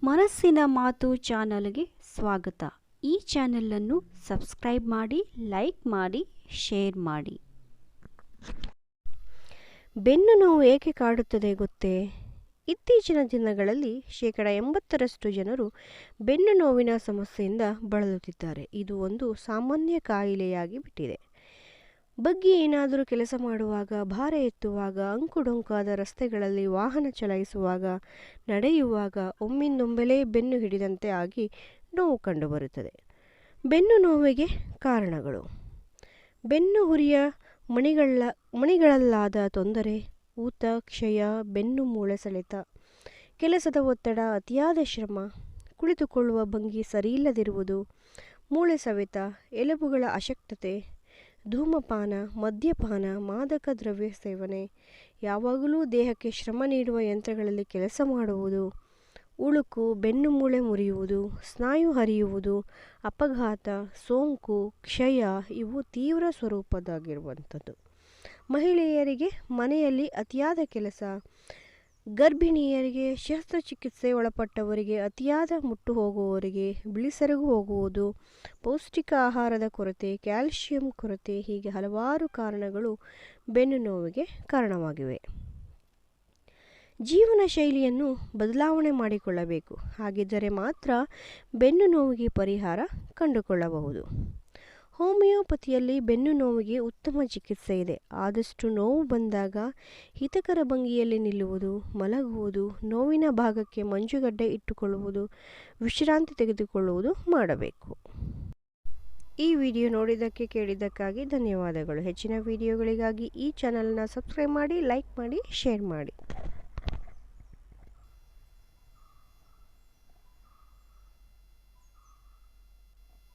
ಮನಸ್ಸಿನ ಮಾತು ಚಾನಲ್ಗೆ ಸ್ವಾಗತ. ಈ ಚಾನಲನ್ನು ಸಬ್ಸ್ಕ್ರೈಬ್ ಮಾಡಿ, ಲೈಕ್ ಮಾಡಿ, ಶೇರ್ ಮಾಡಿ. ಬೆನ್ನು ನೋವು ಏಕೆ ಕಾಡುತ್ತದೆ ಗೊತ್ತೇ? ಇತ್ತೀಚಿನ ದಿನಗಳಲ್ಲಿ 80% ಜನರು ಬೆನ್ನು ನೋವಿನ ಸಮಸ್ಯೆಯಿಂದ ಬಳಲುತ್ತಿದ್ದಾರೆ. ಇದು ಒಂದು ಸಾಮಾನ್ಯ ಕಾಯಿಲೆಯಾಗಿ ಬಿಟ್ಟಿದೆ. ಬಗ್ಗಿ ಏನಾದರೂ ಕೆಲಸ ಮಾಡುವಾಗ, ಭಾರ ಎತ್ತುವಾಗ, ಅಂಕುಡೊಂಕಾದ ರಸ್ತೆಗಳಲ್ಲಿ ವಾಹನ ಚಲಾಯಿಸುವಾಗ, ನಡೆಯುವಾಗ ಒಮ್ಮಿಂದೊಮ್ಮೆಲೇ ಬೆನ್ನು ಹಿಡಿದಂತೆ ಆಗಿ ನೋವು ಕಂಡುಬರುತ್ತದೆ. ಬೆನ್ನು ನೋವಿಗೆ ಕಾರಣಗಳು: ಬೆನ್ನು ಹುರಿಯ ಮಣಿಗಳಲ್ಲಾದ ತೊಂದರೆ, ಊತ, ಕ್ಷಯ, ಬೆನ್ನು ಮೂಳೆ ಸೆಳೆತ, ಕೆಲಸದ ಒತ್ತಡ, ಅತಿಯಾದ ಶ್ರಮ, ಕುಳಿತುಕೊಳ್ಳುವ ಭಂಗಿ ಸರಿಯಿಲ್ಲದಿರುವುದು, ಮೂಳೆ ಸವೆತ, ಎಲುಬುಗಳ ಅಶಕ್ತತೆ, ಧೂಮಪಾನ, ಮದ್ಯಪಾನ, ಮಾದಕ ದ್ರವ್ಯ ಸೇವನೆ, ಯಾವಾಗಲೂ ದೇಹಕ್ಕೆ ಶ್ರಮ ನೀಡುವ ಯಂತ್ರಗಳಲ್ಲಿ ಕೆಲಸ ಮಾಡುವುದು, ಉಳುಕು, ಬೆನ್ನು ಮೂಳೆ ಮುರಿಯುವುದು, ಸ್ನಾಯು ಹರಿಯುವುದು, ಅಪಘಾತ, ಸೋಂಕು, ಕ್ಷಯ ಇವು ತೀವ್ರ ಸ್ವರೂಪದ್ದಾಗಿರುವಂಥದ್ದು. ಮಹಿಳೆಯರಿಗೆ ಮನೆಯಲ್ಲಿ ಅತಿಯಾದ ಕೆಲಸ, ಗರ್ಭಿಣಿಯರಿಗೆ, ಶಸ್ತ್ರಚಿಕಿತ್ಸೆ ಒಳಪಟ್ಟವರಿಗೆ, ಅತಿಯಾದ ಮುಟ್ಟು ಹೋಗುವವರಿಗೆ, ಬಿಳಿಸೆರಗು ಹೋಗುವುದು, ಪೌಷ್ಟಿಕ ಆಹಾರದ ಕೊರತೆ, ಕ್ಯಾಲ್ಸಿಯಂ ಕೊರತೆ ಹೀಗೆ ಹಲವಾರು ಕಾರಣಗಳು ಬೆನ್ನು ನೋವಿಗೆ ಕಾರಣವಾಗಿವೆ. ಜೀವನ ಶೈಲಿಯನ್ನು ಬದಲಾವಣೆ ಮಾಡಿಕೊಳ್ಳಬೇಕು. ಹಾಗಿದ್ದರೆ ಮಾತ್ರ ಬೆನ್ನು ನೋವಿಗೆ ಪರಿಹಾರ ಕಂಡುಕೊಳ್ಳಬಹುದು. ಹೋಮಿಯೋಪತಿಯಲ್ಲಿ ಬೆನ್ನು ನೋವಿಗೆ ಉತ್ತಮ ಚಿಕಿತ್ಸೆ ಇದೆ. ಆದಷ್ಟು ನೋವು ಬಂದಾಗ ಹಿತಕರ ಭಂಗಿಯಲ್ಲಿ ನಿಲ್ಲುವುದು, ಮಲಗುವುದು, ನೋವಿನ ಭಾಗಕ್ಕೆ ಮಂಜುಗಡ್ಡೆ ಇಟ್ಟುಕೊಳ್ಳುವುದು, ವಿಶ್ರಾಂತಿ ತೆಗೆದುಕೊಳ್ಳುವುದು ಮಾಡಬೇಕು. ಈ ವಿಡಿಯೋ ನೋಡಿದ್ದಕ್ಕೆ ಕೇಳಿದ್ದಕ್ಕಾಗಿ ಧನ್ಯವಾದಗಳು. ಹೆಚ್ಚಿನ ವಿಡಿಯೋಗಳಿಗಾಗಿ ಈ ಚಾನಲನ್ನು ಸಬ್ಸ್ಕ್ರೈಬ್ ಮಾಡಿ, ಲೈಕ್ ಮಾಡಿ, ಶೇರ್ ಮಾಡಿ.